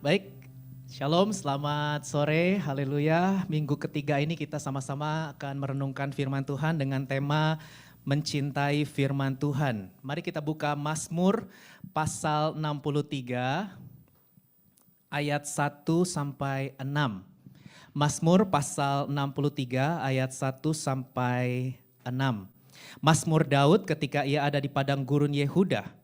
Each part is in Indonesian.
Baik, Shalom, selamat sore, haleluya. Minggu ketiga ini kita sama-sama akan merenungkan firman Tuhan dengan tema mencintai firman Tuhan. Mari kita buka Mazmur pasal 63 ayat 1 sampai 6. Mazmur pasal 63 ayat 1 sampai 6. Mazmur Daud ketika ia ada di padang gurun Yehuda.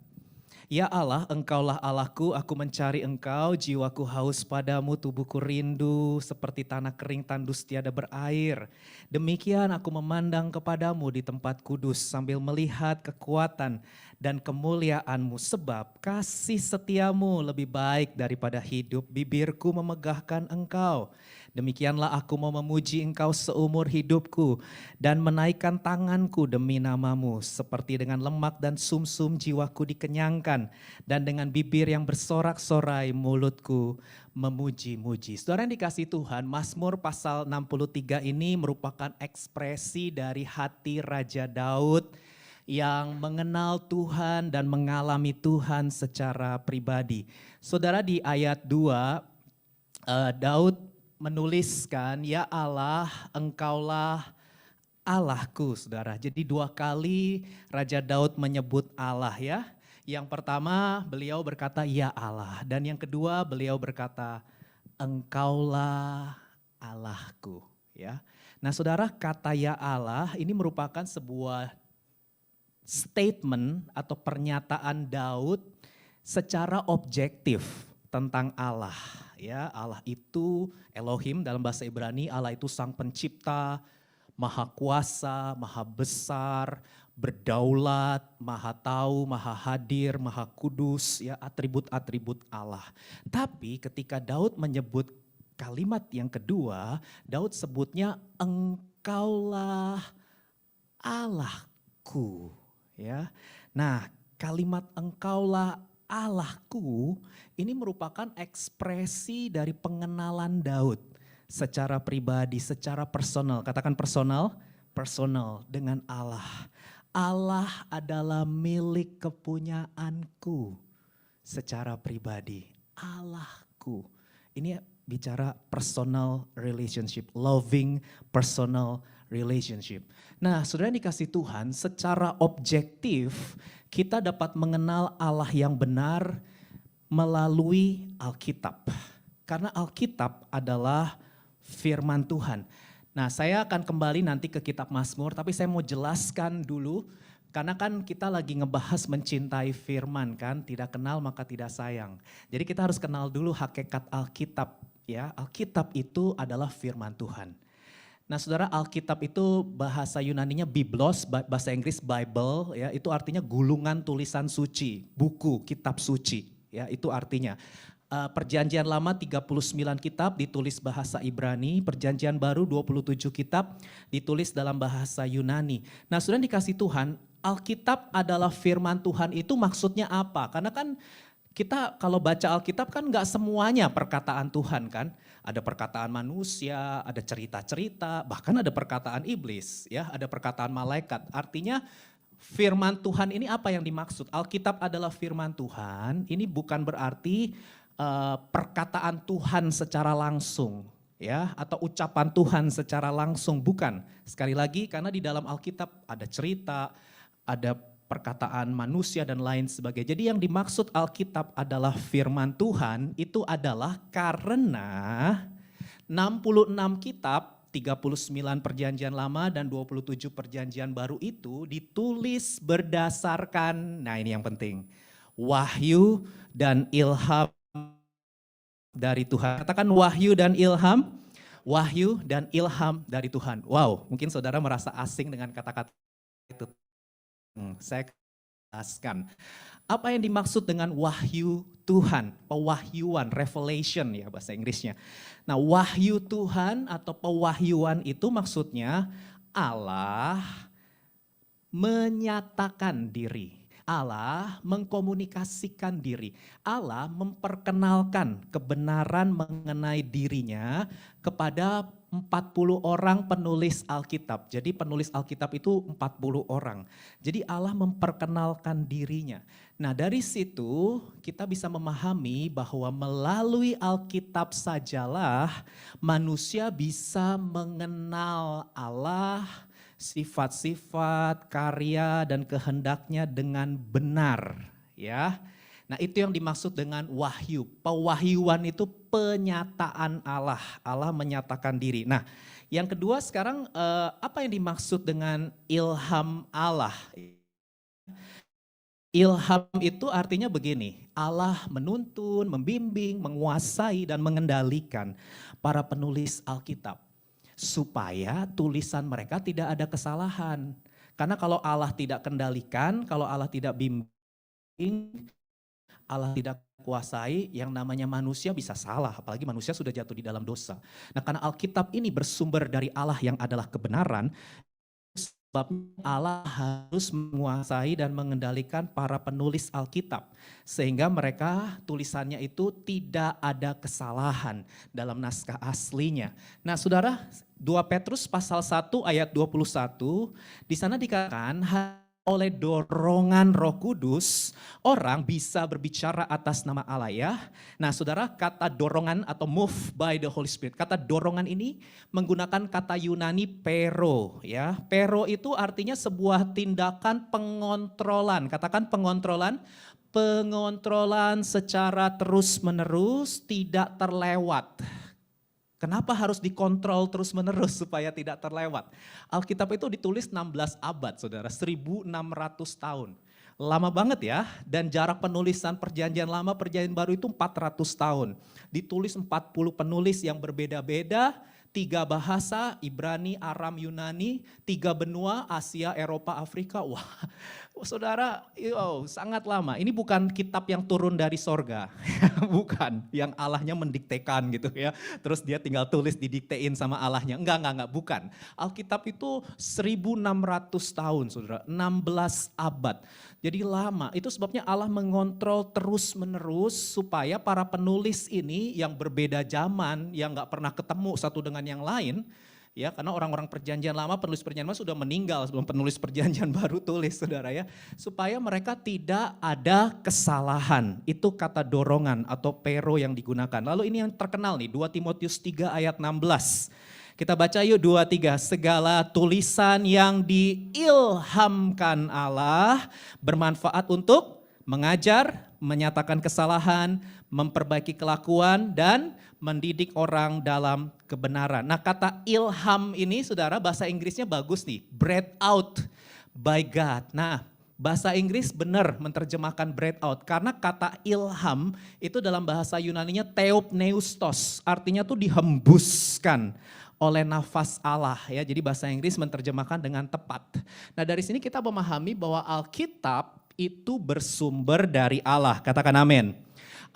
Ya Allah, Engkaulah Allahku, aku mencari Engkau, jiwaku haus padamu, tubuhku rindu seperti tanah kering tandus tiada berair. Demikian aku memandang kepadamu di tempat kudus sambil melihat kekuatan dan kemuliaan-Mu, sebab kasih setiamu lebih baik daripada hidup, bibirku memegahkan Engkau. Demikianlah aku mau memuji Engkau seumur hidupku dan menaikkan tanganku demi namamu. Seperti dengan lemak dan sumsum jiwaku dikenyangkan dan dengan bibir yang bersorak-sorai mulutku memuji-muji. Saudara yang dikasihi Tuhan, Mazmur pasal 63 ini merupakan ekspresi dari hati Raja Daud yang mengenal Tuhan dan mengalami Tuhan secara pribadi. Saudara, di ayat 2 Daud menuliskan, ya Allah, Engkaulah Allahku, saudara. Jadi dua kali Raja Daud menyebut Allah ya. Yang pertama beliau berkata ya Allah. Dan yang kedua beliau berkata Engkaulah Allahku ya. Nah saudara, kata ya Allah ini merupakan sebuah statement atau pernyataan Daud secara objektif tentang Allah. Ya, Allah itu Elohim dalam bahasa Ibrani, Allah itu sang pencipta, maha kuasa, maha besar, berdaulat, maha tahu, maha hadir, maha kudus, ya atribut-atribut Allah. Tapi ketika Daud menyebut kalimat yang kedua, Daud sebutnya Engkaulah Allahku, ya. Nah, kalimat Engkaulah Allahku ini merupakan ekspresi dari pengenalan Daud secara pribadi, secara personal. Katakan personal, personal dengan Allah. Allah adalah milik kepunyaanku secara pribadi. Allahku. Ini bicara personal relationship, loving personal relationship. Nah, saudara yang dikasih Tuhan, secara objektif kita dapat mengenal Allah yang benar melalui Alkitab. Karena Alkitab adalah firman Tuhan. Nah, saya akan kembali nanti ke kitab Mazmur, tapi saya mau jelaskan dulu, karena kan kita lagi ngebahas mencintai firman kan, tidak kenal maka tidak sayang. Jadi kita harus kenal dulu hakikat Alkitab ya. Alkitab itu adalah firman Tuhan. Nah saudara, Alkitab itu bahasa Yunaninya Biblos, bahasa Inggris Bible, ya itu artinya gulungan tulisan suci, buku, kitab suci, ya itu artinya. Perjanjian lama 39 kitab ditulis bahasa Ibrani, perjanjian baru 27 kitab ditulis dalam bahasa Yunani. Nah saudara dikasih Tuhan, Alkitab adalah firman Tuhan itu maksudnya apa? Karena kan kita kalau baca Alkitab kan gak semuanya perkataan Tuhan kan. Ada perkataan manusia, ada cerita-cerita, bahkan ada perkataan iblis, ya, ada perkataan malaikat. Artinya firman Tuhan ini apa yang dimaksud? Alkitab adalah firman Tuhan, ini bukan berarti perkataan Tuhan secara langsung, ya, atau ucapan Tuhan secara langsung, bukan. Sekali lagi karena di dalam Alkitab ada cerita, ada perkataan manusia dan lain sebagainya. Jadi yang dimaksud Alkitab adalah firman Tuhan itu adalah karena 66 kitab, 39 perjanjian lama dan 27 perjanjian baru itu ditulis berdasarkan, nah ini yang penting, wahyu dan ilham dari Tuhan. Katakan wahyu dan ilham, wahyu dan ilham dari Tuhan. Wow, mungkin saudara merasa asing dengan kata-kata itu. Saya jelaskan. Apa yang dimaksud dengan wahyu Tuhan? Pewahyuan, revelation ya bahasa Inggrisnya. Nah wahyu Tuhan atau pewahyuan itu maksudnya Allah menyatakan diri. Allah mengkomunikasikan diri. Allah memperkenalkan kebenaran mengenai dirinya kepada 40 orang penulis Alkitab. Jadi penulis Alkitab itu 40 orang. Jadi Allah memperkenalkan dirinya. Nah dari situ kita bisa memahami bahwa melalui Alkitab sajalah manusia bisa mengenal Allah, sifat-sifat, karya dan kehendaknya dengan benar. Ya. Nah itu yang dimaksud dengan wahyu. Pewahyuan itu penyataan Allah. Allah menyatakan diri. Nah yang kedua sekarang apa yang dimaksud dengan ilham Allah? Ilham itu artinya begini, Allah menuntun, membimbing, menguasai dan mengendalikan para penulis Alkitab. Supaya tulisan mereka tidak ada kesalahan. Karena kalau Allah tidak kendalikan, kalau Allah tidak bimbing, Allah tidak kuasai, yang namanya manusia bisa salah, apalagi manusia sudah jatuh di dalam dosa. Nah karena Alkitab ini bersumber dari Allah yang adalah kebenaran, sebabnya Allah harus menguasai dan mengendalikan para penulis Alkitab. Sehingga mereka tulisannya itu tidak ada kesalahan dalam naskah aslinya. Nah saudara, 2 Petrus pasal 1 ayat 21, di sana dikatakan oleh dorongan Roh Kudus, orang bisa berbicara atas nama Allah ya. Nah saudara, kata dorongan atau move by the Holy Spirit. Kata dorongan ini menggunakan kata Yunani pero ya. Pero itu artinya sebuah tindakan pengontrolan. Katakan pengontrolan. Pengontrolan secara terus menerus tidak terlewat. Kenapa harus dikontrol terus-menerus supaya tidak terlewat? Alkitab itu ditulis 16 abad, saudara, 1600 tahun. Lama banget ya, dan jarak penulisan perjanjian lama, perjanjian baru itu 400 tahun. Ditulis 40 penulis yang berbeda-beda, 3 bahasa, Ibrani, Aram, Yunani, 3 benua, Asia, Eropa, Afrika. Wah, saudara, sangat lama. Ini bukan kitab yang turun dari sorga, bukan. Yang Allahnya mendiktekan gitu ya. Terus dia tinggal tulis didiktein sama Allahnya. Enggak, bukan. Alkitab itu 1600 tahun, saudara, 16 abad. Jadi lama, itu sebabnya Allah mengontrol terus menerus supaya para penulis ini yang berbeda zaman, yang gak pernah ketemu satu dengan yang lain, ya karena orang-orang perjanjian lama, penulis perjanjian lama sudah meninggal sebelum penulis perjanjian baru tulis saudara ya. Supaya mereka tidak ada kesalahan, itu kata dorongan atau pero yang digunakan. Lalu ini yang terkenal nih, 2 Timotius 3 ayat 16. Kita baca yuk 2-3, segala tulisan yang diilhamkan Allah bermanfaat untuk mengajar, menyatakan kesalahan, memperbaiki kelakuan, dan mendidik orang dalam kebenaran. Nah kata ilham ini saudara bahasa Inggrisnya bagus nih, breathed out by God. Nah bahasa Inggris benar menerjemahkan breathed out karena kata ilham itu dalam bahasa Yunaninya theopneustos, artinya tuh dihembuskan oleh nafas Allah ya. Jadi bahasa Inggris menerjemahkan dengan tepat. Nah dari sini kita memahami bahwa Alkitab itu bersumber dari Allah. Katakan amin.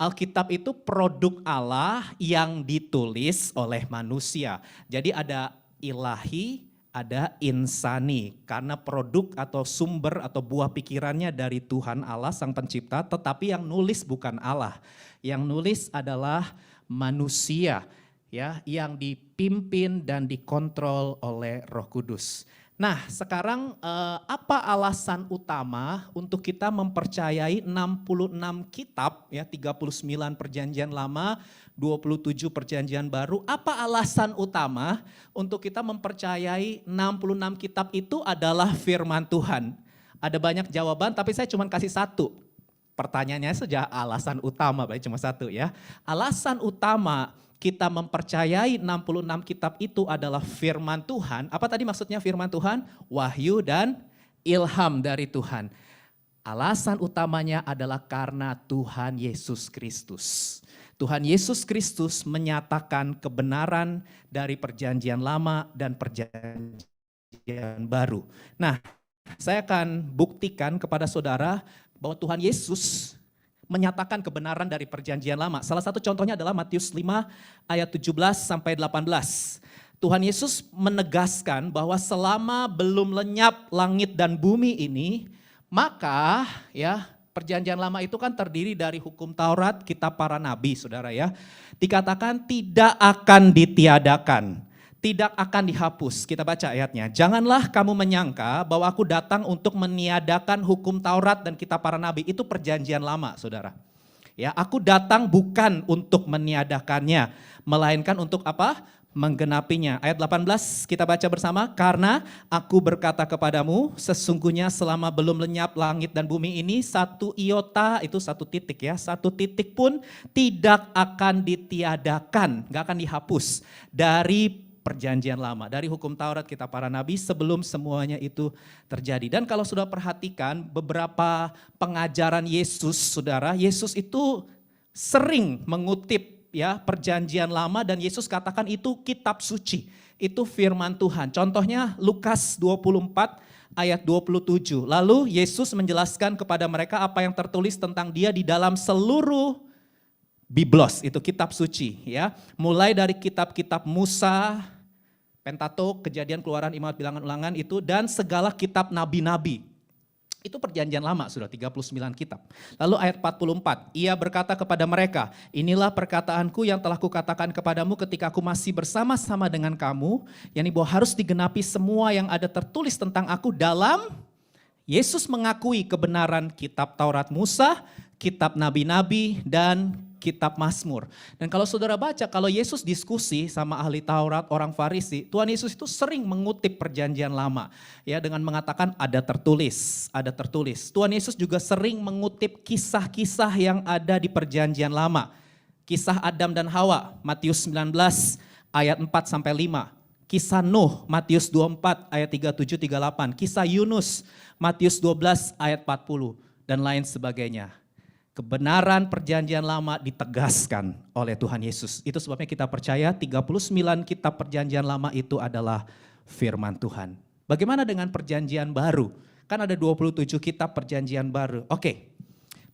Alkitab itu produk Allah yang ditulis oleh manusia. Jadi ada ilahi, ada insani. Karena produk atau sumber atau buah pikirannya dari Tuhan Allah Sang Pencipta, tetapi yang nulis bukan Allah. Yang nulis adalah manusia ya, yang dipimpin dan dikontrol oleh Roh Kudus. Nah sekarang apa alasan utama untuk kita mempercayai 66 kitab, ya 39 perjanjian lama, 27 perjanjian baru. Apa alasan utama untuk kita mempercayai 66 kitab itu adalah firman Tuhan? Ada banyak jawaban tapi saya cuma kasih satu. Pertanyaannya saja alasan utama, baik cuma satu ya. Alasan utama kita mempercayai 66 kitab itu adalah firman Tuhan. Apa tadi maksudnya firman Tuhan? Wahyu dan ilham dari Tuhan. Alasan utamanya adalah karena Tuhan Yesus Kristus. Tuhan Yesus Kristus menyatakan kebenaran dari perjanjian lama dan perjanjian baru. Nah, saya akan buktikan kepada saudara bahwa Tuhan Yesus menyatakan kebenaran dari perjanjian lama. Salah satu contohnya adalah Matius 5 ayat 17 sampai 18. Tuhan Yesus menegaskan bahwa selama belum lenyap langit dan bumi ini, maka ya perjanjian lama itu kan terdiri dari hukum Taurat, kitab para nabi, saudara ya. Dikatakan tidak akan ditiadakan. tidak akan dihapus. Kita baca ayatnya. Janganlah kamu menyangka bahwa aku datang untuk meniadakan hukum Taurat dan kitab para nabi. Itu perjanjian lama, saudara. Ya, aku datang bukan untuk meniadakannya, melainkan untuk apa? Menggenapinya. Ayat 18 kita baca bersama. Karena aku berkata kepadamu, sesungguhnya selama belum lenyap langit dan bumi ini, satu iota, itu satu titik ya, satu titik pun tidak akan ditiadakan, gak akan dihapus dari perjanjian lama, dari hukum Taurat, kitab para nabi, sebelum semuanya itu terjadi. Dan kalau sudah perhatikan beberapa pengajaran Yesus, saudara, Yesus itu sering mengutip ya perjanjian lama, dan Yesus katakan itu kitab suci, itu firman Tuhan. Contohnya Lukas 24 ayat 27. Lalu Yesus menjelaskan kepada mereka apa yang tertulis tentang dia di dalam seluruh Biblos, itu kitab suci ya. Mulai dari kitab-kitab Musa, Pentatuk, Kejadian, Keluaran, Imamat, Bilangan, Ulangan itu, dan segala kitab nabi-nabi. Itu perjanjian lama, sudah 39 kitab. Lalu ayat 44, ia berkata kepada mereka, inilah perkataanku yang telah kukatakan kepadamu ketika aku masih bersama-sama dengan kamu, yakni bahwa harus digenapi semua yang ada tertulis tentang aku dalam. Yesus mengakui kebenaran kitab Taurat Musa, kitab nabi-nabi, dan kitab Mazmur. Dan kalau saudara baca, kalau Yesus diskusi sama ahli Taurat, orang Farisi, Tuhan Yesus itu sering mengutip perjanjian lama. Ya, dengan mengatakan ada tertulis, ada tertulis. Tuhan Yesus juga sering mengutip kisah-kisah yang ada di perjanjian lama. Kisah Adam dan Hawa, Matius 19 ayat 4-5. Kisah Nuh, Matius 24 ayat 37-38. Kisah Yunus, Matius 12 ayat 40. Dan lain sebagainya. Kebenaran perjanjian lama ditegaskan oleh Tuhan Yesus. Itu sebabnya kita percaya 39 kitab perjanjian lama itu adalah firman Tuhan. Bagaimana dengan perjanjian baru? Kan ada 27 kitab perjanjian baru. Oke,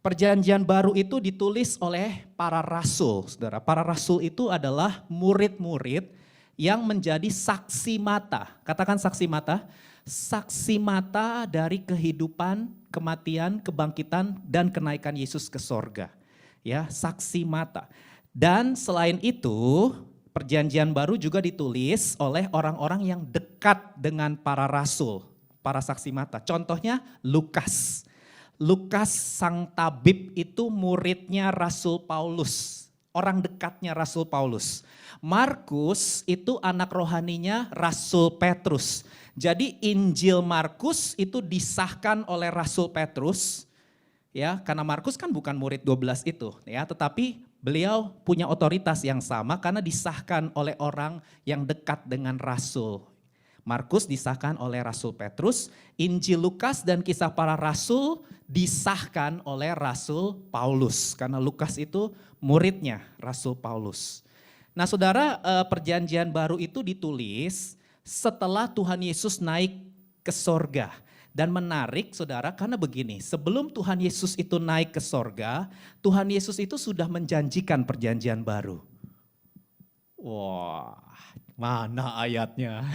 perjanjian baru itu ditulis oleh para rasul. Saudara, para rasul itu adalah murid-murid yang menjadi saksi mata. Katakan saksi mata. Saksi mata dari kehidupan, kematian, kebangkitan, dan kenaikan Yesus ke sorga. Ya, saksi mata. Dan selain itu, perjanjian baru juga ditulis oleh orang-orang yang dekat dengan para rasul, para saksi mata. Contohnya Lukas. Lukas sang tabib itu muridnya Rasul Paulus, orang dekatnya Rasul Paulus. Markus itu anak rohaninya Rasul Petrus. Jadi Injil Markus itu disahkan oleh Rasul Petrus, ya, karena Markus kan bukan murid 12 itu, ya, tetapi beliau punya otoritas yang sama karena disahkan oleh orang yang dekat dengan Rasul. Markus disahkan oleh Rasul Petrus, Injil Lukas dan Kisah Para Rasul disahkan oleh Rasul Paulus, karena Lukas itu muridnya Rasul Paulus. Nah, saudara, perjanjian baru itu ditulis setelah Tuhan Yesus naik ke sorga. Dan menarik saudara, karena begini, sebelum Tuhan Yesus itu naik ke sorga, Tuhan Yesus itu sudah menjanjikan perjanjian baru. Wah, mana ayatnya?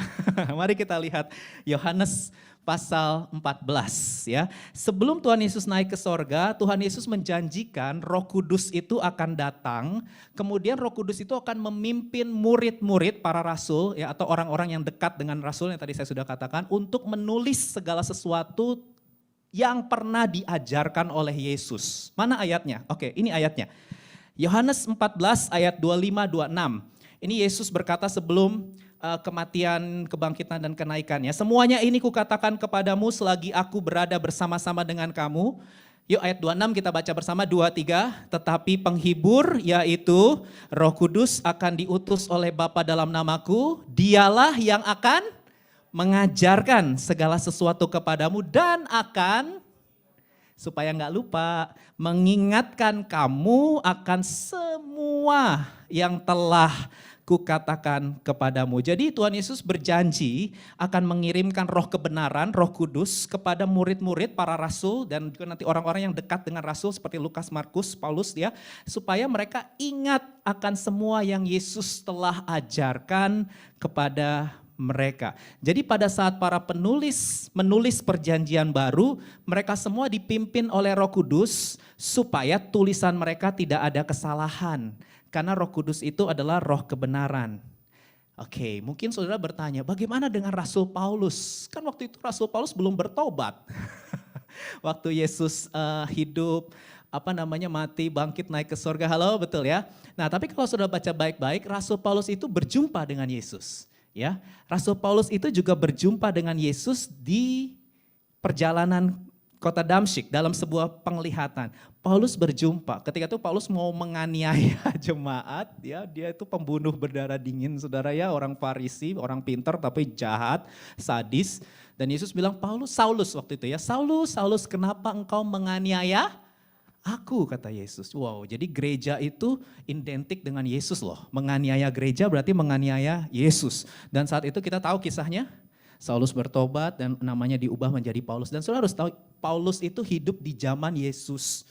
Mari kita lihat Yohanes pasal 14 ya. Sebelum Tuhan Yesus naik ke sorga, Tuhan Yesus menjanjikan Roh Kudus itu akan datang. Kemudian Roh Kudus itu akan memimpin murid-murid para rasul ya, atau orang-orang yang dekat dengan rasul yang tadi saya sudah katakan, untuk menulis segala sesuatu yang pernah diajarkan oleh Yesus. Mana ayatnya? Oke, ini ayatnya. Yohanes 14 ayat 25-26. Ini Yesus berkata sebelum kematian, kebangkitan, dan kenaikannya. Semuanya ini kukatakan kepadamu selagi aku berada bersama-sama dengan kamu. Yuk ayat 26 kita baca bersama, 2-3. Tetapi penghibur yaitu Roh Kudus akan diutus oleh Bapa dalam namaku. Dialah yang akan mengajarkan segala sesuatu kepadamu dan akan, supaya nggak lupa, mengingatkan kamu akan semua yang telah kukatakan kepadamu. Jadi Tuhan Yesus berjanji akan mengirimkan roh kebenaran, Roh Kudus kepada murid-murid para rasul dan juga nanti orang-orang yang dekat dengan rasul seperti Lukas, Markus, Paulus ya, supaya mereka ingat akan semua yang Yesus telah ajarkan kepada mereka. Jadi pada saat para penulis menulis perjanjian baru, mereka semua dipimpin oleh Roh Kudus supaya tulisan mereka tidak ada kesalahan. Karena Roh Kudus itu adalah roh kebenaran. Oke, mungkin saudara bertanya, bagaimana dengan Rasul Paulus? Kan waktu itu Rasul Paulus belum bertobat. Waktu Yesus hidup, mati, bangkit, naik ke surga. Halo, betul ya? Nah, tapi kalau saudara baca baik-baik, Rasul Paulus itu berjumpa dengan Yesus. Ya, Rasul Paulus itu juga berjumpa dengan Yesus di perjalanan kota Damsyik dalam sebuah penglihatan. Paulus berjumpa, ketika itu Paulus mau menganiaya jemaat, ya, dia itu pembunuh berdarah dingin, saudara ya, orang Farisi, orang pintar tapi jahat, sadis. Dan Yesus bilang, Saulus waktu itu ya, Saulus, Saulus kenapa engkau menganiaya aku, kata Yesus. Wow, jadi gereja itu identik dengan Yesus loh. Menganiaya gereja berarti menganiaya Yesus. Dan saat itu kita tahu kisahnya, Saulus bertobat dan namanya diubah menjadi Paulus. Dan saudara harus tahu, Paulus itu hidup di zaman Yesus.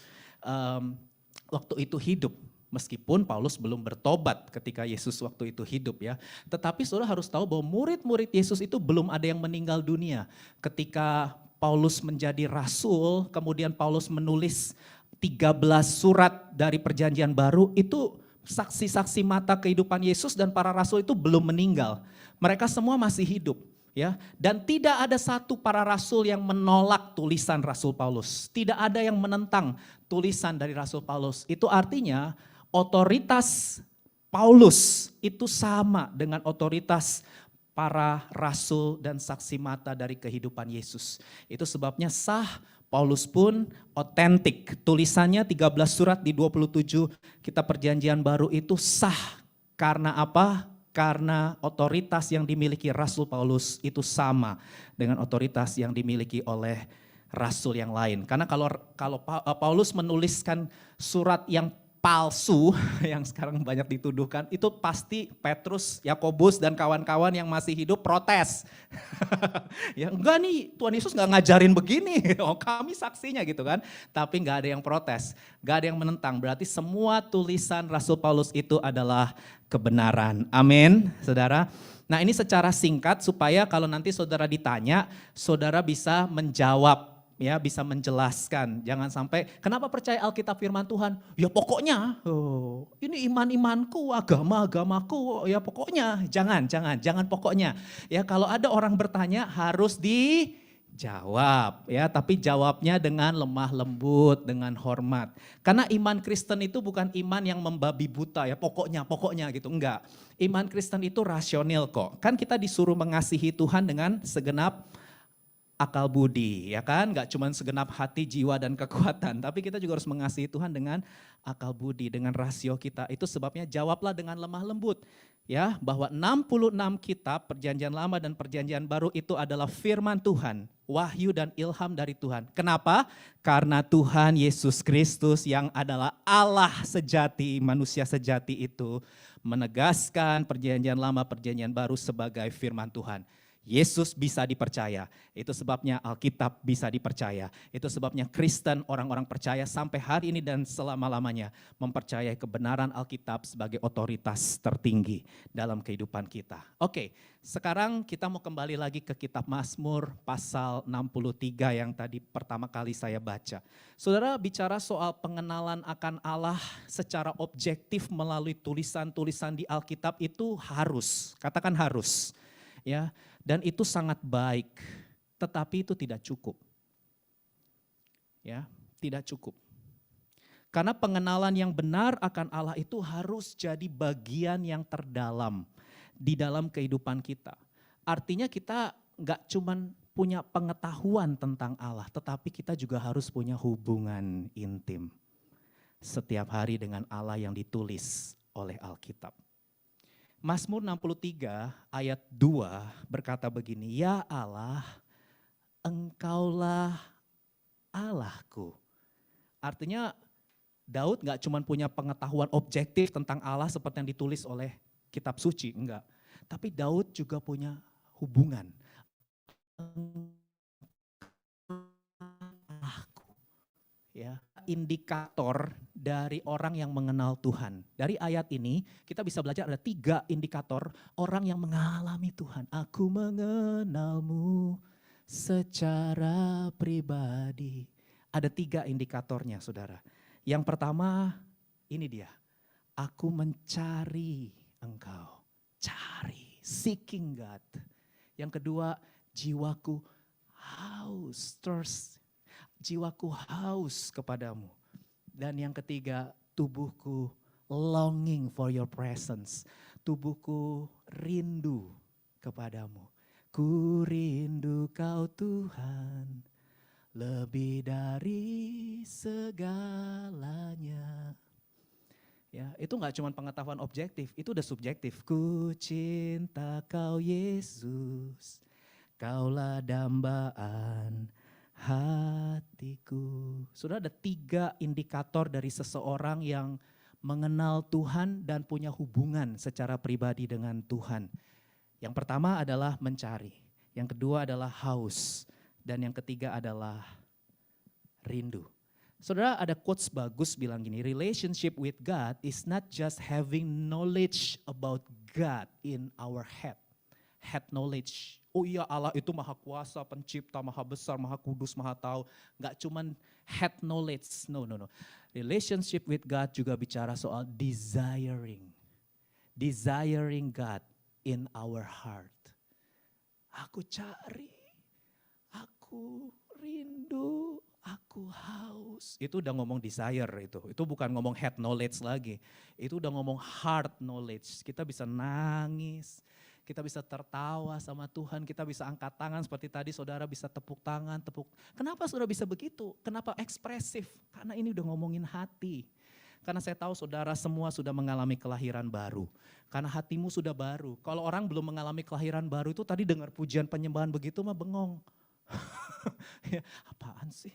Waktu itu hidup, meskipun Paulus belum bertobat ketika Yesus waktu itu hidup ya. Tetapi saudara harus tahu bahwa murid-murid Yesus itu belum ada yang meninggal dunia. Ketika Paulus menjadi rasul, kemudian Paulus menulis 13 surat dari perjanjian baru, itu saksi-saksi mata kehidupan Yesus dan para rasul itu belum meninggal. Mereka semua masih hidup. Ya, dan tidak ada satu para rasul yang menolak tulisan Rasul Paulus. Tidak ada yang menentang tulisan dari Rasul Paulus. Itu artinya otoritas Paulus itu sama dengan otoritas para rasul dan saksi mata dari kehidupan Yesus. Itu sebabnya sah, Paulus pun otentik. Tulisannya 13 surat di 27 kitab perjanjian baru itu sah. Karena apa? Karena otoritas yang dimiliki Rasul Paulus itu sama dengan otoritas yang dimiliki oleh rasul yang lain. Karena kalau Paulus menuliskan surat yang palsu yang sekarang banyak dituduhkan, itu pasti Petrus, Yakobus dan kawan-kawan yang masih hidup protes. Ya enggak nih, Tuhan Yesus enggak ngajarin begini. Oh, kami saksinya gitu kan. Tapi enggak ada yang protes, enggak ada yang menentang. Berarti semua tulisan Rasul Paulus itu adalah kebenaran. Amin, saudara. Nah, ini secara singkat supaya kalau nanti saudara ditanya, saudara bisa menjawab. Ya, bisa menjelaskan. Jangan sampai, kenapa percaya Alkitab firman Tuhan? Ya pokoknya, ini iman-imanku, agama-agamaku, ya pokoknya. Jangan pokoknya. Ya, kalau ada orang bertanya harus dijawab, ya, tapi jawabnya dengan lemah lembut, dengan hormat. Karena iman Kristen itu bukan iman yang membabi buta, ya pokoknya gitu, enggak. Iman Kristen itu rasional kok. Kan kita disuruh mengasihi Tuhan dengan segenap akal budi, ya kan? Gak cuma segenap hati, jiwa, dan kekuatan. Tapi kita juga harus mengasihi Tuhan dengan akal budi, dengan rasio kita. Itu sebabnya jawablah dengan lemah lembut. Ya, bahwa 66 kitab perjanjian lama dan perjanjian baru itu adalah firman Tuhan. Wahyu dan ilham dari Tuhan. Kenapa? Karena Tuhan Yesus Kristus yang adalah Allah sejati, manusia sejati itu menegaskan perjanjian lama, perjanjian baru sebagai firman Tuhan. Yesus bisa dipercaya, itu sebabnya Alkitab bisa dipercaya. Itu sebabnya Kristen, orang-orang percaya sampai hari ini dan selama-lamanya mempercayai kebenaran Alkitab sebagai otoritas tertinggi dalam kehidupan kita. Oke, sekarang kita mau kembali lagi ke kitab Mazmur pasal 63 yang tadi pertama kali saya baca. Saudara bicara soal pengenalan akan Allah secara objektif melalui tulisan-tulisan di Alkitab itu harus, katakan harus. Ya, dan itu sangat baik, tetapi itu tidak cukup. Ya, tidak cukup. Karena pengenalan yang benar akan Allah itu harus jadi bagian yang terdalam di dalam kehidupan kita. Artinya kita nggak cuman punya pengetahuan tentang Allah, tetapi kita juga harus punya hubungan intim setiap hari dengan Allah yang ditulis oleh Alkitab. Mazmur 63 ayat 2 berkata begini, ya Allah, Engkaulah Allahku. Artinya Daud gak cuma punya pengetahuan objektif tentang Allah seperti yang ditulis oleh kitab suci, enggak. Tapi Daud juga punya hubungan. Allahku. Ya, indikator dari orang yang mengenal Tuhan. Dari ayat ini kita bisa belajar ada 3 indikator orang yang mengalami Tuhan. Aku mengenalmu secara pribadi. Ada 3 indikatornya, saudara. Yang pertama ini dia, aku mencari Engkau. Cari seeking God. Yang kedua, jiwaku haus, thirst. Jiwaku haus kepadamu. Dan yang ketiga, tubuhku longing for your presence. Tubuhku rindu kepadamu. Ku rindu kau Tuhan, lebih dari segalanya. Ya, itu gak cuma pengetahuan objektif, itu udah subjektif. Ku cinta kau Yesus, kaulah dambaan hatiku. Sudah ada 3 indikator dari seseorang yang mengenal Tuhan dan punya hubungan secara pribadi dengan Tuhan. Yang pertama adalah mencari, yang kedua adalah haus, dan yang ketiga adalah rindu. Saudara, ada quotes bagus bilang gini, relationship with God is not just having knowledge about God in our head knowledge. Oh iya, Allah itu maha kuasa, pencipta, maha besar, maha kudus, maha tahu. Gak cuman head knowledge, no. Relationship with God juga bicara soal desiring God in our heart. Aku cari, aku rindu, aku haus. Itu udah ngomong desire itu bukan ngomong head knowledge lagi. Itu udah ngomong heart knowledge. Kita bisa nangis, kita bisa tertawa sama Tuhan, kita bisa angkat tangan seperti tadi saudara bisa tepuk tangan, Kenapa saudara bisa begitu? Kenapa ekspresif? Karena ini udah ngomongin hati. Karena saya tahu saudara semua sudah mengalami kelahiran baru. Karena hatimu sudah baru. Kalau orang belum mengalami kelahiran baru itu tadi dengar pujian penyembahan begitu mah bengong. Ya, apaan sih?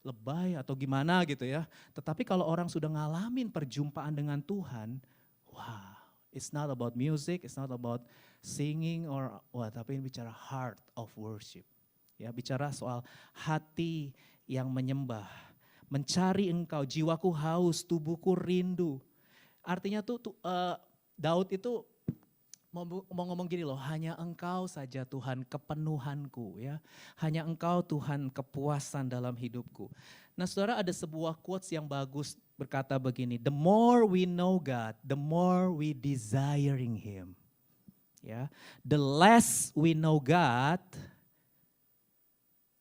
Lebay atau gimana gitu ya. Tetapi kalau orang sudah ngalamin perjumpaan dengan Tuhan, wah. It's not about music, it's not about singing or what, tapi ini bicara heart of worship. Ya, bicara soal hati yang menyembah, mencari Engkau, jiwaku haus, tubuhku rindu. Artinya Daud itu mau ngomong gini loh, hanya Engkau saja Tuhan kepenuhanku ya. Hanya Engkau Tuhan kepuasan dalam hidupku. Nah saudara, ada sebuah quotes yang bagus berkata begini, the more we know God, the more we desiring Him. Ya, the less we know God,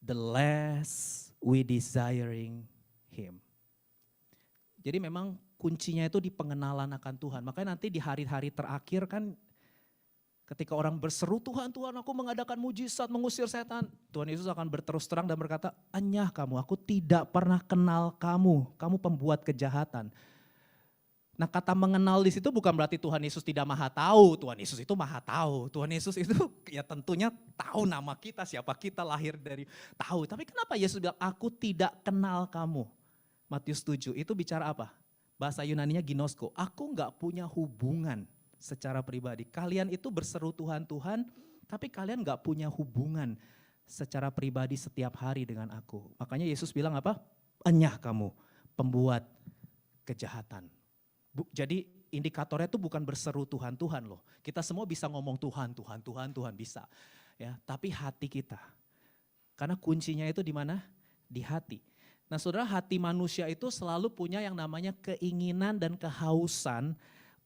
the less we desiring Him. Jadi memang kuncinya itu di pengenalan akan Tuhan. Makanya nanti di hari-hari terakhir kan ketika orang berseru, Tuhan, Tuhan aku mengadakan mujizat, mengusir setan. Tuhan Yesus akan berterus terang dan berkata, anyah kamu, aku tidak pernah kenal kamu, kamu pembuat kejahatan. Nah kata mengenal di situ bukan berarti Tuhan Yesus tidak maha tahu, Tuhan Yesus itu maha tahu. Tuhan Yesus itu ya tentunya tahu nama kita, siapa kita, lahir dari tahu. Tapi kenapa Yesus bilang, aku tidak kenal kamu? Matius 7, itu bicara apa? Bahasa Yunaninya ginosko, aku gak punya hubungan secara pribadi. Kalian itu berseru Tuhan, Tuhan, tapi kalian gak punya hubungan secara pribadi setiap hari dengan aku. Makanya Yesus bilang apa? Enyah kamu, pembuat kejahatan. Jadi indikatornya itu bukan berseru Tuhan, Tuhan loh. Kita semua bisa ngomong Tuhan, Tuhan, Tuhan, Tuhan bisa. Ya, tapi hati kita. Karena kuncinya itu di mana? Di hati. Nah saudara, hati manusia itu selalu punya yang namanya keinginan dan kehausan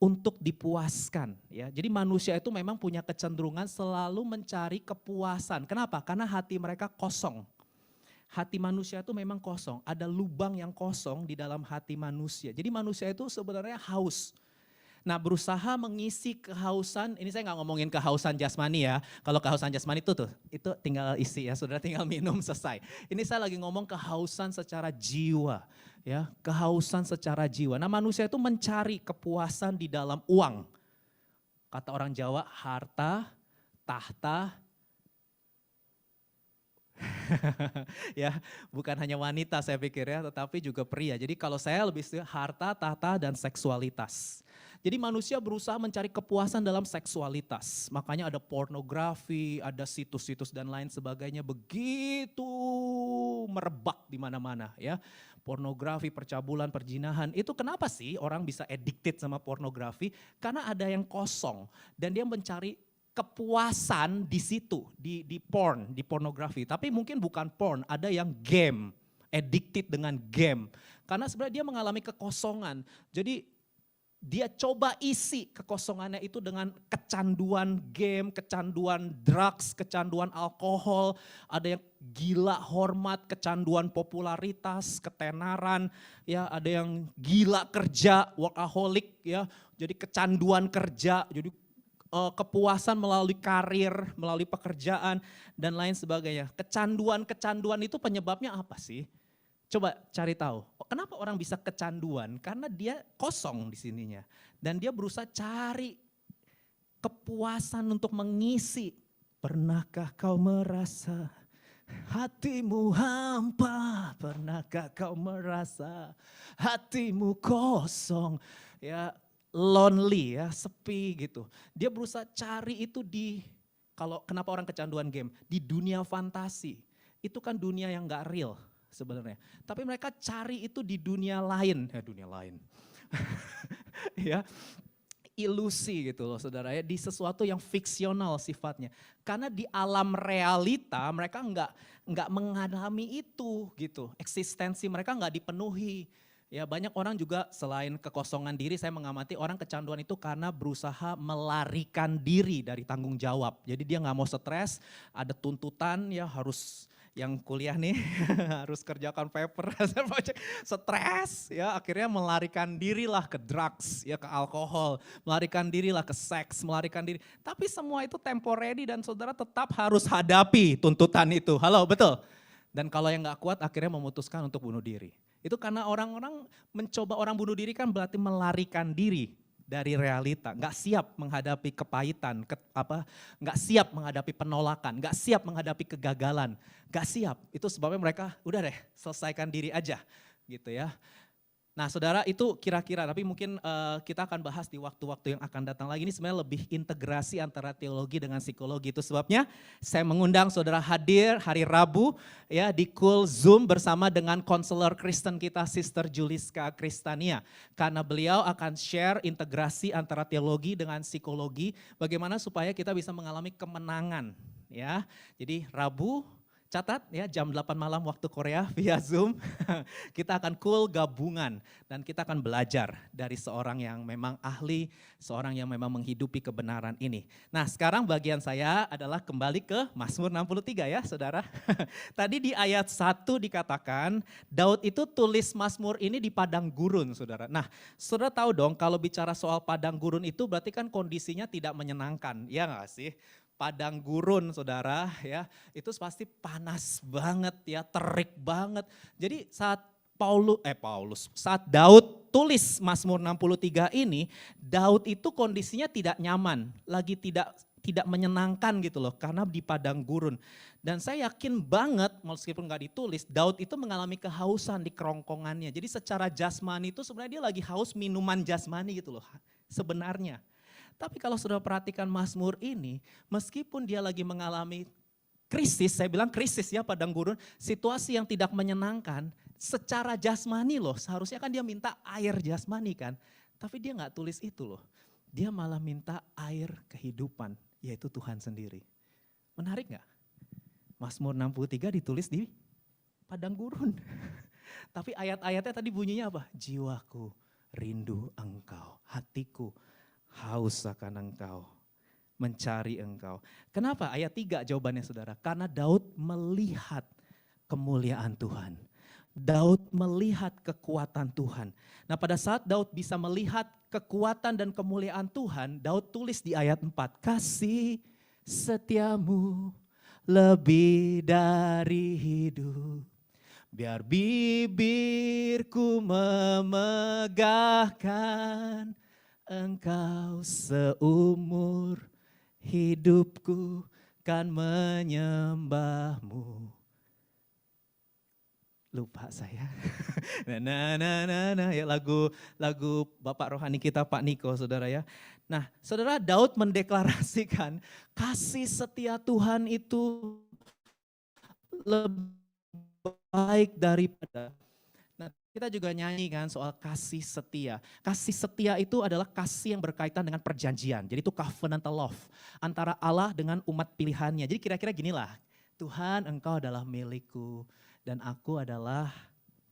untuk dipuaskan. Ya. Jadi manusia itu memang punya kecenderungan selalu mencari kepuasan. Kenapa? Karena hati mereka kosong. Hati manusia itu memang kosong. Ada lubang yang kosong di dalam hati manusia. Jadi manusia itu sebenarnya haus. Nah berusaha mengisi kehausan, ini saya nggak ngomongin kehausan jasmani ya. Kalau kehausan jasmani itu tinggal isi ya, saudara tinggal minum selesai. Ini saya lagi ngomong kehausan secara jiwa. Ya, kehausan secara jiwa. Nah manusia itu mencari kepuasan di dalam uang. Kata orang Jawa, harta, tahta, ya bukan hanya wanita saya pikir ya, tetapi juga pria. Jadi kalau saya lebih harta, tahta, dan seksualitas. Jadi manusia berusaha mencari kepuasan dalam seksualitas. Makanya ada pornografi, ada situs-situs dan lain sebagainya begitu merebak di mana-mana ya. Pornografi, percabulan, perjinahan. Itu kenapa sih orang bisa addicted sama pornografi? Karena ada yang kosong dan dia mencari kepuasan di situ, di porn, di pornografi. Tapi mungkin bukan porn, ada yang game, addicted dengan game. Karena sebenarnya dia mengalami kekosongan. Jadi dia coba isi kekosongannya itu dengan kecanduan game, kecanduan drugs, kecanduan alkohol, ada yang gila hormat, kecanduan popularitas, ketenaran, ya ada yang gila kerja, workaholic ya, jadi kecanduan kerja, jadi kepuasan melalui karir, melalui pekerjaan dan lain sebagainya. Kecanduan-kecanduan itu penyebabnya apa sih? Coba cari tahu, kenapa orang bisa kecanduan? Karena dia kosong di sininya. Dan dia berusaha cari kepuasan untuk mengisi. Pernahkah kau merasa hatimu hampa? Pernahkah kau merasa hatimu kosong? Ya, lonely ya, sepi gitu. Dia berusaha cari itu kalau kenapa orang kecanduan game? Di dunia fantasi. Itu kan dunia yang gak real sebenarnya. Tapi mereka cari itu di dunia lain. Dunia lain. Ya, ilusi gitu loh saudara ya, di sesuatu yang fiksional sifatnya. Karena di alam realita mereka nggak mengalami itu gitu. Eksistensi mereka nggak dipenuhi. Ya banyak orang juga selain kekosongan diri, saya mengamati orang kecanduan itu karena berusaha melarikan diri dari tanggung jawab. Jadi dia nggak mau stres, ada tuntutan ya harus yang kuliah nih harus kerjakan paper, stres ya akhirnya melarikan dirilah ke drugs ya ke alkohol, melarikan dirilah ke seks, melarikan diri. Tapi semua itu temporary dan saudara tetap harus hadapi tuntutan itu. Halo, betul? Dan kalau yang gak kuat akhirnya memutuskan untuk bunuh diri. Itu karena orang-orang mencoba orang bunuh diri kan berarti melarikan diri dari realita, nggak siap menghadapi kepahitan, nggak siap menghadapi penolakan, nggak siap menghadapi kegagalan, nggak siap. Itu sebabnya mereka udah deh selesaikan diri aja gitu ya. Nah saudara itu kira-kira, tapi mungkin kita akan bahas di waktu-waktu yang akan datang lagi. Ini sebenarnya lebih integrasi antara teologi dengan psikologi. Itu sebabnya saya mengundang saudara hadir hari Rabu ya di Cool Zoom bersama dengan konselor Kristen kita Sister Juliska Kristania. Karena beliau akan share integrasi antara teologi dengan psikologi. Bagaimana supaya kita bisa mengalami kemenangan ya. Jadi Rabu, catat ya jam 8 malam waktu Korea via Zoom, kita akan cool gabungan dan kita akan belajar dari seorang yang memang ahli, seorang yang memang menghidupi kebenaran ini. Nah sekarang bagian saya adalah kembali ke Mazmur 63 ya saudara. Tadi di ayat 1 dikatakan Daud itu tulis Mazmur ini di padang gurun saudara. Nah saudara tahu dong kalau bicara soal padang gurun itu berarti kan kondisinya tidak menyenangkan, ya nggak sih? Padang gurun saudara ya, itu pasti panas banget ya, terik banget. Jadi saat saat Daud tulis Mazmur 63 ini, Daud itu kondisinya tidak nyaman, lagi tidak menyenangkan gitu loh, karena di padang gurun. Dan saya yakin banget, meskipun gak ditulis, Daud itu mengalami kehausan di kerongkongannya. Jadi secara jasmani itu sebenarnya dia lagi haus minuman jasmani gitu loh, sebenarnya. Tapi kalau sudah perhatikan Mazmur ini, meskipun dia lagi mengalami krisis, saya bilang krisis ya padang gurun, situasi yang tidak menyenangkan, secara jasmani loh, seharusnya kan dia minta air jasmani kan, tapi dia gak tulis itu loh. Dia malah minta air kehidupan, yaitu Tuhan sendiri. Menarik gak? Mazmur 63 ditulis di padang gurun. Tapi ayat-ayatnya tadi bunyinya apa? Jiwaku rindu engkau, hatiku haus akan engkau, mencari engkau. Kenapa? Ayat 3 jawabannya saudara. Karena Daud melihat kemuliaan Tuhan. Daud melihat kekuatan Tuhan. Nah pada saat Daud bisa melihat kekuatan dan kemuliaan Tuhan, Daud tulis di ayat 4, kasih setiamu lebih dari hidup. Biar bibirku memegahkan engkau seumur hidupku kan menyembahmu. Lupa saya. Ya lagu Bapak rohani kita Pak Niko saudara ya. Nah saudara Daud mendeklarasikan kasih setia Tuhan itu lebih baik daripada. Kita juga nyanyi kan soal kasih setia. Kasih setia itu adalah kasih yang berkaitan dengan perjanjian. Jadi itu covenantal love antara Allah dengan umat pilihannya. Jadi kira-kira ginilah, Tuhan engkau adalah milikku dan aku adalah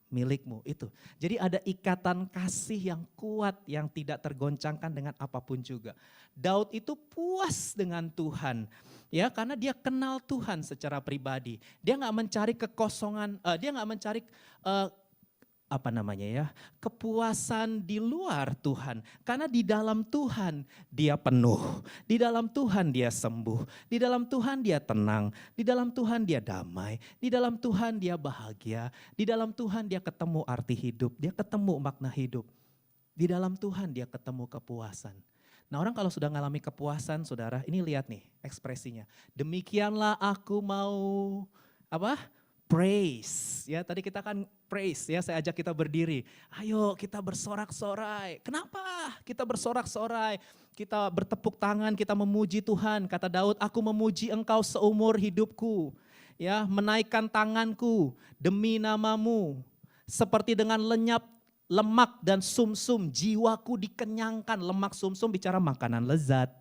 milikmu itu. Jadi ada ikatan kasih yang kuat yang tidak tergoncangkan dengan apapun juga. Daud itu puas dengan Tuhan, ya karena dia kenal Tuhan secara pribadi. Dia nggak mencari kekosongan, dia nggak mencari kepuasan di luar Tuhan. Karena di dalam Tuhan dia penuh, di dalam Tuhan dia sembuh, di dalam Tuhan dia tenang, di dalam Tuhan dia damai, di dalam Tuhan dia bahagia, di dalam Tuhan dia ketemu arti hidup, dia ketemu makna hidup. Di dalam Tuhan dia ketemu kepuasan. Nah orang kalau sudah mengalami kepuasan saudara, ini lihat nih ekspresinya. Demikianlah aku mau praise, ya tadi kita kan praise ya, saya ajak kita berdiri. Ayo kita bersorak-sorai. Kenapa kita bersorak-sorai? Kita bertepuk tangan, kita memuji Tuhan. Kata Daud, aku memuji Engkau seumur hidupku. Ya, menaikkan tanganku demi namamu. Seperti dengan lenyap lemak dan sumsum, jiwaku dikenyangkan. Lemak sumsum bicara makanan lezat.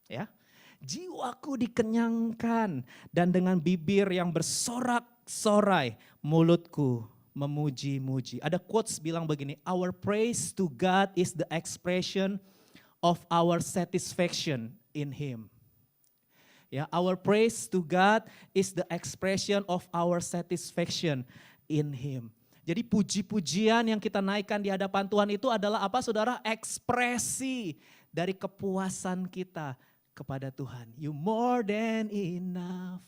Ya. Jiwaku dikenyangkan dan dengan bibir yang bersorak-sorai mulutku memuji-muji. Ada quotes bilang begini, our praise to God is the expression of our satisfaction in Him. Ya, our praise to God is the expression of our satisfaction in Him. Jadi puji-pujian yang kita naikkan di hadapan Tuhan itu adalah apa saudara? Ekspresi dari kepuasan kita kepada Tuhan. You more than enough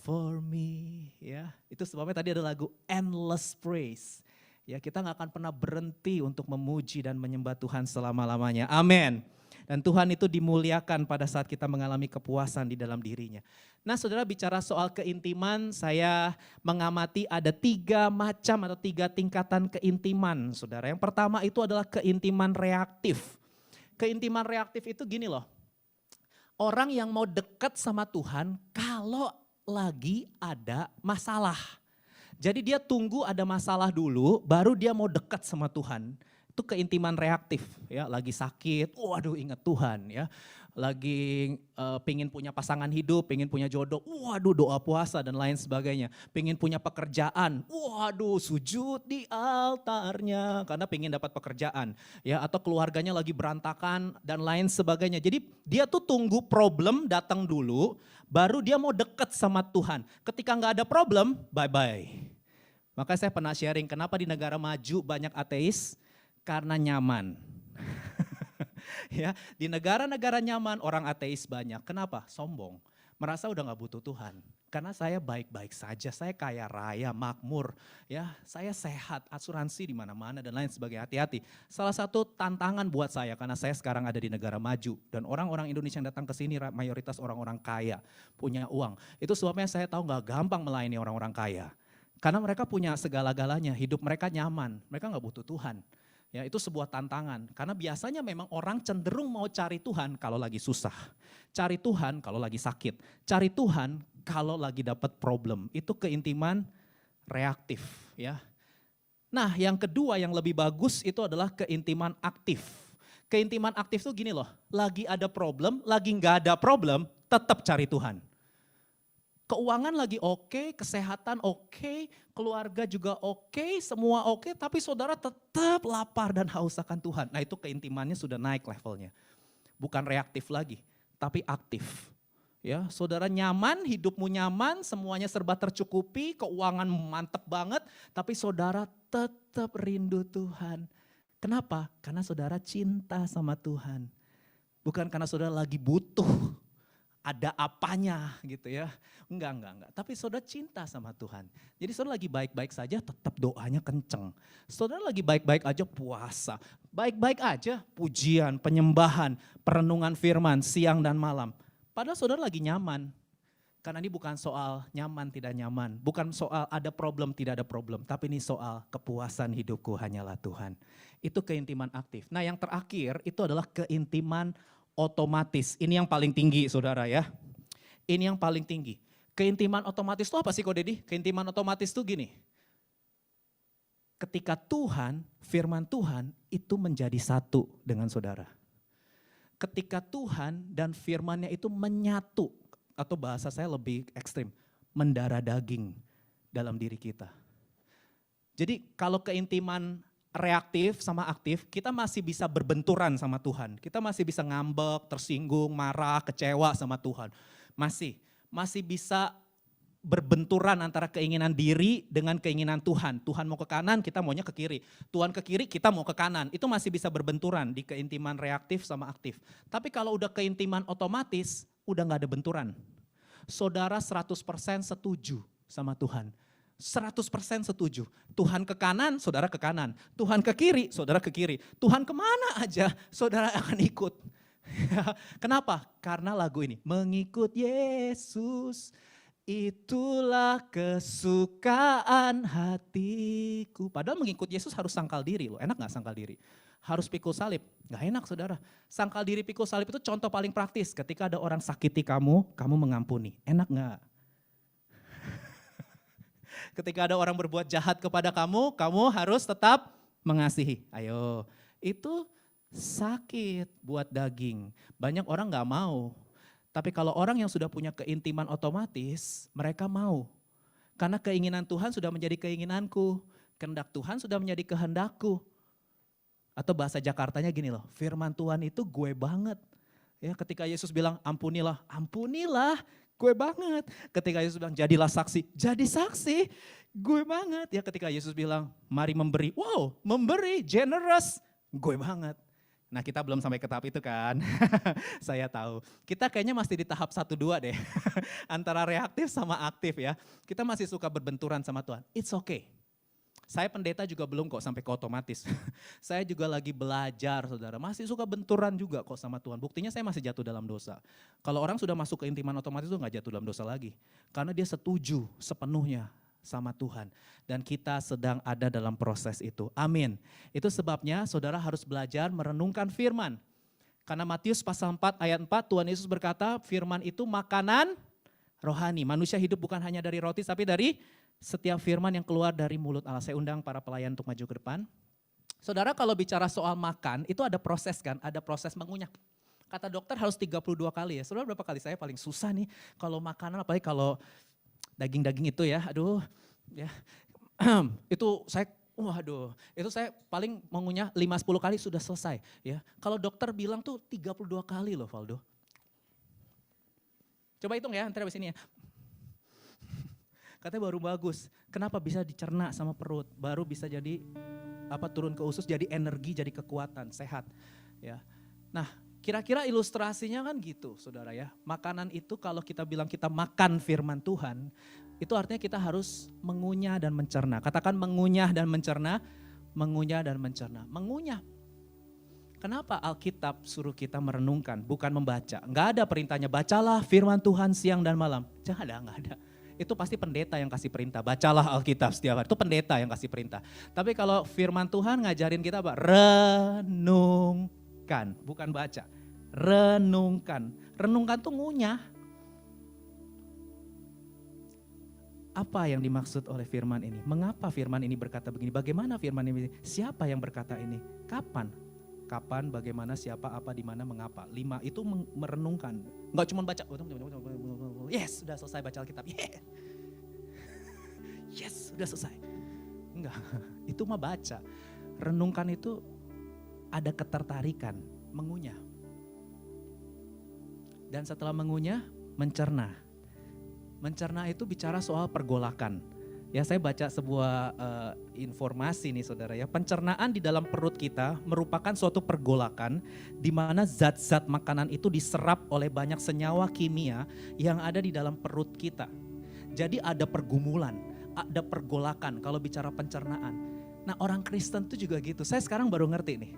for me. Ya, itu sebabnya tadi ada lagu Endless Praise. Ya, kita gak akan pernah berhenti untuk memuji dan menyembah Tuhan selama-lamanya. Amin. Dan Tuhan itu dimuliakan pada saat kita mengalami kepuasan di dalam dirinya. Nah saudara, bicara soal keintiman, saya mengamati ada 3 macam atau 3 tingkatan keintiman saudara. Yang pertama itu adalah keintiman reaktif. Keintiman reaktif itu gini loh. Orang yang mau dekat sama Tuhan kalau lagi ada masalah. Jadi dia tunggu ada masalah dulu baru dia mau dekat sama Tuhan. Itu keintiman reaktif ya, lagi sakit, waduh ingat Tuhan ya. Lagi pengen punya pasangan hidup, pengen punya jodoh, waduh doa puasa dan lain sebagainya. Pengen punya pekerjaan, waduh sujud di altarnya karena pengen dapat pekerjaan. Ya, atau keluarganya lagi berantakan dan lain sebagainya. Jadi dia tuh tunggu problem datang dulu, baru dia mau deket sama Tuhan. Ketika nggak ada problem, bye-bye. Makanya saya pernah sharing kenapa di negara maju banyak ateis, karena nyaman. Ya, di negara-negara nyaman orang ateis banyak. Kenapa? Sombong. Merasa udah gak butuh Tuhan. Karena saya baik-baik saja, saya kaya raya, makmur, ya, saya sehat, asuransi di mana-mana dan lain sebagainya. Hati-hati. Salah satu tantangan buat saya karena saya sekarang ada di negara maju dan orang-orang Indonesia yang datang ke sini mayoritas orang-orang kaya, punya uang. Itu sebabnya saya tahu gak gampang melayani orang-orang kaya. Karena mereka punya segala-galanya, hidup mereka nyaman, mereka gak butuh Tuhan. Ya, itu sebuah tantangan karena biasanya memang orang cenderung mau cari Tuhan kalau lagi susah. Cari Tuhan kalau lagi sakit. Cari Tuhan kalau lagi dapat problem. Itu keintiman reaktif ya. Nah, yang kedua yang lebih bagus itu adalah keintiman aktif. Keintiman aktif itu gini loh, lagi ada problem, lagi nggak ada problem, tetap cari Tuhan. Keuangan lagi oke, kesehatan oke, keluarga juga oke, semua oke, tapi saudara tetap lapar dan haus akan Tuhan. Nah itu keintimannya sudah naik levelnya. Bukan reaktif lagi, tapi aktif. Ya, saudara nyaman, hidupmu nyaman, semuanya serba tercukupi, keuangan mantep banget, tapi saudara tetap rindu Tuhan. Kenapa? Karena saudara cinta sama Tuhan. Bukan karena saudara lagi butuh. Ada apanya gitu ya. Enggak. Tapi saudara cinta sama Tuhan. Jadi saudara lagi baik-baik saja tetap doanya kenceng. Saudara lagi baik-baik aja puasa. Baik-baik aja pujian, penyembahan, perenungan firman siang dan malam. Padahal saudara lagi nyaman. Karena ini bukan soal nyaman tidak nyaman. Bukan soal ada problem tidak ada problem. Tapi ini soal kepuasan hidupku hanyalah Tuhan. Itu keintiman aktif. Nah yang terakhir itu adalah keintiman otomatis. Ini yang paling tinggi saudara ya. Ini yang paling tinggi. Keintiman otomatis itu apa sih Ko Deddy? Keintiman otomatis itu gini. Ketika Tuhan, firman Tuhan itu menjadi satu dengan saudara. Ketika Tuhan dan firmannya itu menyatu. Atau bahasa saya lebih ekstrim. Mendarah daging dalam diri kita. Jadi kalau keintiman reaktif sama aktif, kita masih bisa berbenturan sama Tuhan. Kita masih bisa ngambek, tersinggung, marah, kecewa sama Tuhan. Masih bisa berbenturan antara keinginan diri dengan keinginan Tuhan. Tuhan mau ke kanan, kita maunya ke kiri. Tuhan ke kiri, kita mau ke kanan. Itu masih bisa berbenturan di keintiman reaktif sama aktif. Tapi kalau udah keintiman otomatis, udah gak ada benturan. Saudara 100% setuju sama Tuhan. 100% setuju. Tuhan ke kanan, saudara ke kanan. Tuhan ke kiri, saudara ke kiri. Tuhan kemana aja, saudara akan ikut. Kenapa? Karena lagu ini, mengikut Yesus, itulah kesukaan hatiku. Padahal mengikut Yesus harus sangkal diri loh, enak gak sangkal diri? Harus pikul salib, gak enak saudara. Sangkal diri pikul salib itu contoh paling praktis, ketika ada orang sakiti kamu mengampuni, enak gak? Ketika ada orang berbuat jahat kepada kamu harus tetap mengasihi. Ayo, itu sakit buat daging. Banyak orang gak mau. Tapi kalau orang yang sudah punya keintiman otomatis, mereka mau. Karena keinginan Tuhan sudah menjadi keinginanku. Kehendak Tuhan sudah menjadi kehendakku. Atau bahasa Jakartanya gini loh, firman Tuhan itu gue banget. Ya, ketika Yesus bilang ampunilah, ampunilah. Gue banget. Ketika Yesus bilang jadilah saksi, jadi saksi. Gue banget. Ya ketika Yesus bilang mari memberi, wow memberi, generous. Gue banget. Nah kita belum sampai ke tahap itu kan. Saya tahu. Kita kayaknya masih di tahap 1-2 deh. Antara reaktif sama aktif ya. Kita masih suka berbenturan sama Tuhan. It's okay. Saya pendeta juga belum kok sampai ke otomatis. Saya juga lagi belajar saudara, masih suka benturan juga kok sama Tuhan. Buktinya saya masih jatuh dalam dosa. Kalau orang sudah masuk ke intiman otomatis itu gak jatuh dalam dosa lagi. Karena dia setuju sepenuhnya sama Tuhan. Dan kita sedang ada dalam proses itu. Amin. Itu sebabnya saudara harus belajar merenungkan firman. Karena Matius pasal 4 ayat 4 Tuhan Yesus berkata firman itu makanan rohani. Manusia hidup bukan hanya dari roti tapi dari setiap firman yang keluar dari mulut Allah. Saya undang para pelayan untuk maju ke depan. Saudara kalau bicara soal makan itu ada proses kan, ada proses mengunyah. Kata dokter harus 32 kali ya. Saudara berapa kali? Saya paling susah nih kalau makanan apalagi kalau daging-daging itu ya. Aduh ya. Itu saya paling mengunyah 5-10 kali sudah selesai ya. Kalau dokter bilang tuh 32 kali loh Valdo. Coba hitung ya, ntar abis ini ya. Katanya baru bagus. Kenapa bisa dicerna sama perut? Baru bisa jadi turun ke usus, jadi energi, jadi kekuatan, sehat. Ya. Nah, kira-kira ilustrasinya kan gitu, saudara ya. Makanan itu kalau kita bilang kita makan firman Tuhan, itu artinya kita harus mengunyah dan mencerna. Katakan mengunyah dan mencerna, mengunyah dan mencerna. Mengunyah. Kenapa Alkitab suruh kita merenungkan, bukan membaca? Enggak ada perintahnya, bacalah firman Tuhan siang dan malam. Jangan enggak ada. Itu pasti pendeta yang kasih perintah, bacalah Alkitab setiap hari. Itu pendeta yang kasih perintah. Tapi kalau firman Tuhan ngajarin kita apa? Renungkan, bukan baca. Renungkan. Renungkan tuh ngunyah. Apa yang dimaksud oleh firman ini? Mengapa firman ini berkata begini? Bagaimana firman ini? Siapa yang berkata ini? Kapan? Kapan, bagaimana, siapa, apa, di mana, mengapa. 5 itu merenungkan. Enggak cuma baca, yes sudah selesai baca Alkitab, yeah. Yes sudah selesai. Enggak, itu mah baca. Renungkan itu ada ketertarikan, mengunyah. Dan setelah mengunyah, mencerna. Mencerna itu bicara soal pergolakan. Ya saya baca sebuah informasi nih saudara ya. Pencernaan di dalam perut kita merupakan suatu pergolakan di mana zat-zat makanan itu diserap oleh banyak senyawa kimia yang ada di dalam perut kita. Jadi ada pergumulan, ada pergolakan kalau bicara pencernaan. Nah orang Kristen tuh juga gitu. Saya sekarang baru ngerti nih.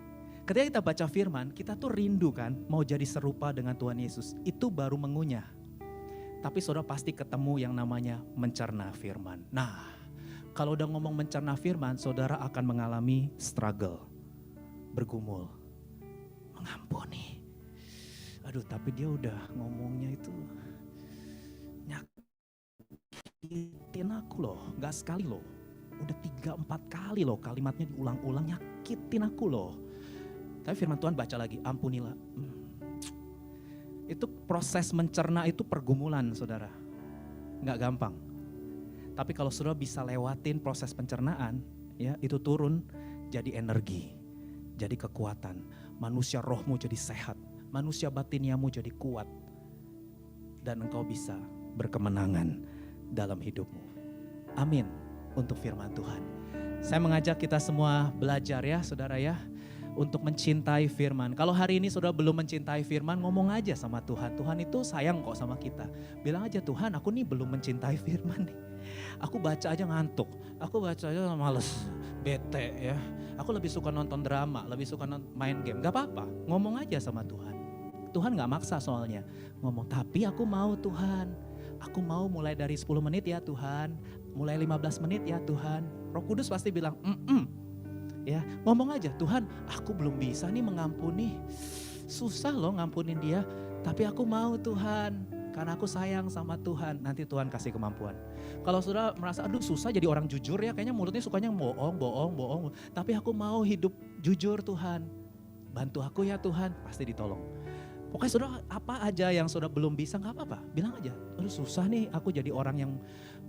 Ketika kita baca firman, kita tuh rindu kan mau jadi serupa dengan Tuhan Yesus. Itu baru mengunyah. Tapi saudara pasti ketemu yang namanya mencerna firman. Nah, kalau udah ngomong mencerna firman, saudara akan mengalami struggle, bergumul, mengampuni. Aduh, tapi dia udah ngomongnya itu nyakitin aku loh, gak sekali loh. Udah 3-4 kali loh kalimatnya diulang-ulang, nyakitin aku loh. Tapi firman Tuhan baca lagi, ampunilah. Itu proses mencerna itu pergumulan saudara, gak gampang. Tapi kalau saudara bisa lewatin proses pencernaan, ya itu turun jadi energi, jadi kekuatan. Manusia rohmu jadi sehat, manusia batinyamu jadi kuat. Dan engkau bisa berkemenangan dalam hidupmu. Amin untuk firman Tuhan. Saya mengajak kita semua belajar ya saudara ya, untuk mencintai firman. Kalau hari ini saudara belum mencintai firman, ngomong aja sama Tuhan. Tuhan itu sayang kok sama kita. Bilang aja, Tuhan aku nih belum mencintai firman nih. Aku baca aja ngantuk, aku baca aja males, bete ya. Aku lebih suka nonton drama, lebih suka main game. Gak apa-apa, ngomong aja sama Tuhan. Tuhan gak maksa soalnya. Ngomong, tapi aku mau Tuhan. Aku mau mulai dari 10 menit ya Tuhan. Mulai 15 menit ya Tuhan. Roh Kudus pasti bilang, ya, ngomong aja, Tuhan aku belum bisa nih mengampuni. Susah loh ngampunin dia. Tapi aku mau Tuhan. Karena aku sayang sama Tuhan, nanti Tuhan kasih kemampuan. Kalau saudara merasa, aduh susah jadi orang jujur ya, kayaknya mulutnya sukanya bohong. Tapi aku mau hidup jujur Tuhan. Bantu aku ya Tuhan, pasti ditolong. Pokoknya saudara apa aja yang saudara belum bisa gak apa-apa, bilang aja. Aduh susah nih aku jadi orang yang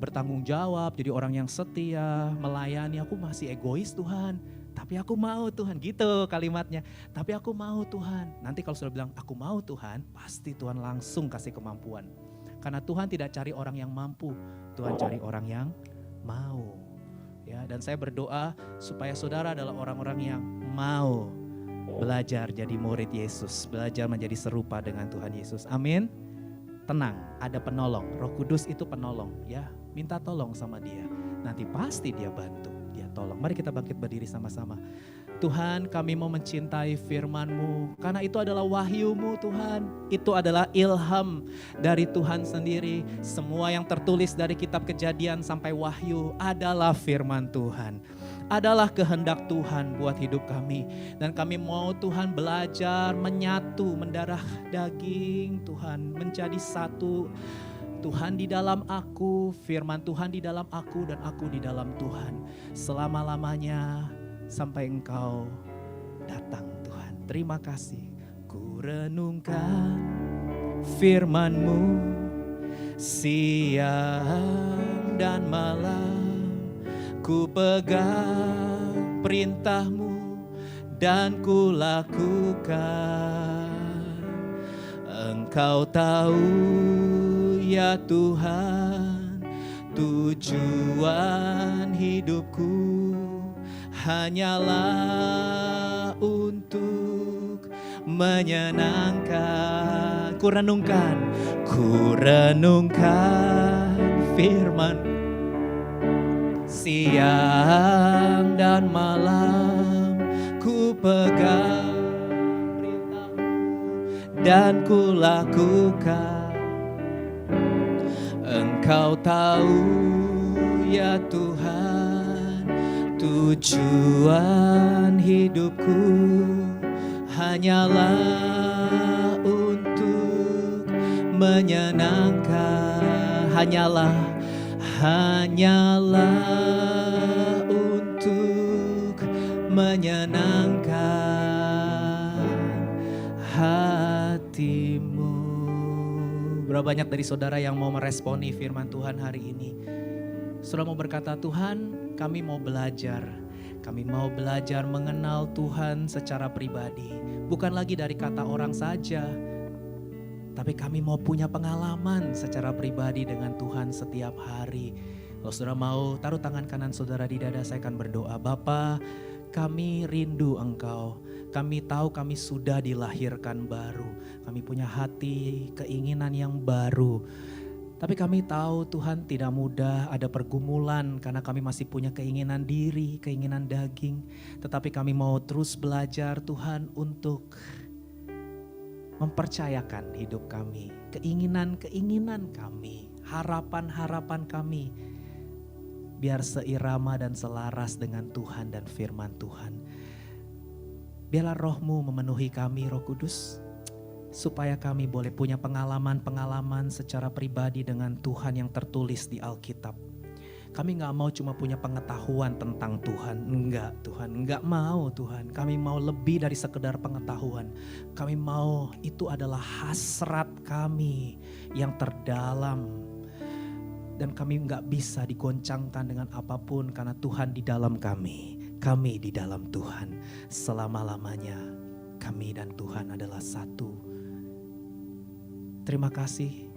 bertanggung jawab, jadi orang yang setia, melayani, aku masih egois Tuhan. Tapi aku mau Tuhan, gitu kalimatnya. Tapi aku mau Tuhan. Nanti kalau sudah bilang aku mau Tuhan, pasti Tuhan langsung kasih kemampuan. Karena Tuhan tidak cari orang yang mampu, Tuhan cari orang yang mau. Ya, dan saya berdoa supaya saudara adalah orang-orang yang mau belajar jadi murid Yesus, belajar menjadi serupa dengan Tuhan Yesus. Amin. Tenang, ada penolong. Roh Kudus itu penolong, ya. Minta tolong sama dia. Nanti pasti dia bantu. Tolong. Mari kita bangkit berdiri sama-sama. Tuhan, kami mau mencintai firman-Mu karena itu adalah wahyu-Mu Tuhan. Itu adalah ilham dari Tuhan sendiri. Semua yang tertulis dari kitab Kejadian sampai Wahyu adalah firman Tuhan. Adalah kehendak Tuhan buat hidup kami. Dan kami mau Tuhan belajar menyatu, mendarah daging Tuhan, menjadi satu. Tuhan di dalam aku, firman Tuhan di dalam aku dan aku di dalam Tuhan. Selama-lamanya sampai Engkau datang Tuhan. Terima kasih. Ku renungkan firman-Mu siang dan malam. Ku pegang perintah-Mu dan ku lakukan. Engkau tahu ya Tuhan, tujuan hidupku hanyalah untuk menyenangkan. Ku renungkan firman siang dan malam. Ku pegang perintah-Mu dan ku lakukan. Engkau tahu ya Tuhan, tujuan hidupku hanyalah untuk menyenangkan. Hanyalah untuk menyenangkan hati-Mu. Berapa banyak dari saudara yang mau meresponi firman Tuhan hari ini? Saudara mau berkata, Tuhan kami mau belajar. Kami mau belajar mengenal Tuhan secara pribadi. Bukan lagi dari kata orang saja. Tapi kami mau punya pengalaman secara pribadi dengan Tuhan setiap hari. Kalau saudara mau taruh tangan kanan saudara di dada, saya akan berdoa. Bapa, kami rindu Engkau. Kami tahu kami sudah dilahirkan baru. Kami punya hati, keinginan yang baru. Tapi kami tahu Tuhan tidak mudah, ada pergumulan karena kami masih punya keinginan diri, keinginan daging. Tetapi kami mau terus belajar Tuhan untuk mempercayakan hidup kami, keinginan-keinginan kami, harapan-harapan kami. Biar seirama dan selaras dengan Tuhan dan firman Tuhan. Biarlah Roh-Mu memenuhi kami, Roh Kudus. Supaya kami boleh punya pengalaman-pengalaman secara pribadi dengan Tuhan yang tertulis di Alkitab. Kami gak mau cuma punya pengetahuan tentang Tuhan. Enggak Tuhan, enggak mau Tuhan. Kami mau lebih dari sekedar pengetahuan. Kami mau itu adalah hasrat kami yang terdalam. dan kami nggak bisa digoncangkan dengan apapun karena Tuhan di dalam kami di dalam Tuhan. Selama-lamanya kami dan Tuhan adalah satu. Terima kasih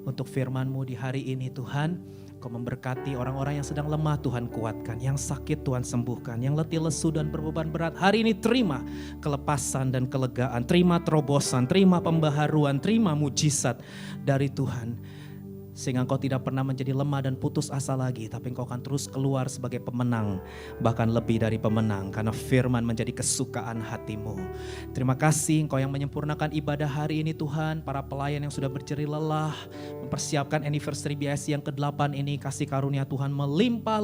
untuk firman-Mu di hari ini Tuhan. Kau memberkati orang-orang yang sedang lemah, Tuhan kuatkan. Yang sakit Tuhan sembuhkan. Yang letih lesu dan berbeban berat, hari ini terima kelepasan dan kelegaan. Terima terobosan, terima pembaharuan, terima mujizat dari Tuhan. Sehingga engkau tidak pernah menjadi lemah dan putus asa lagi, tapi engkau akan terus keluar sebagai pemenang, bahkan lebih dari pemenang, karena firman menjadi kesukaan hatimu. Terima kasih engkau yang menyempurnakan ibadah hari ini Tuhan. Para pelayan yang sudah berjerih lelah mempersiapkan anniversary BSC yang ke-8 ini, kasih karunia Tuhan melimpah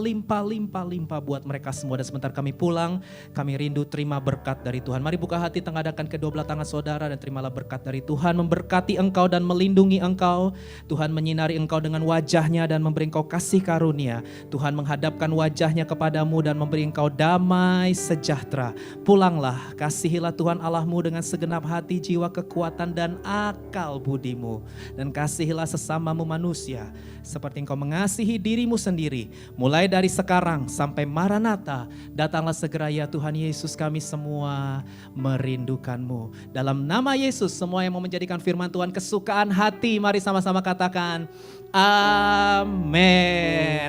buat mereka semua. Dan sebentar kami pulang, kami rindu terima berkat dari Tuhan. Mari buka hati, tengadahkan kedua belah tangan saudara dan terimalah berkat dari Tuhan. Memberkati engkau dan melindungi engkau. Tuhan menyinari engkau dengan wajahnya dan memberi engkau kasih karunia. Tuhan menghadapkan wajahnya kepadamu dan memberi engkau damai sejahtera. Pulanglah, kasihilah Tuhan Allahmu dengan segenap hati, jiwa, kekuatan dan akal budimu. Dan kasihilah sesamamu manusia seperti engkau mengasihi dirimu sendiri. Mulai dari sekarang sampai Maranatha, datanglah segera ya Tuhan Yesus, kami semua merindukanmu. Dalam nama Yesus, semua yang mau menjadikan firman Tuhan kesukaan hati, mari sama-sama katakan amin,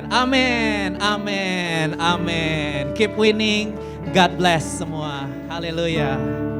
amin, amin, amin. Keep winning, God bless semua. Haleluya.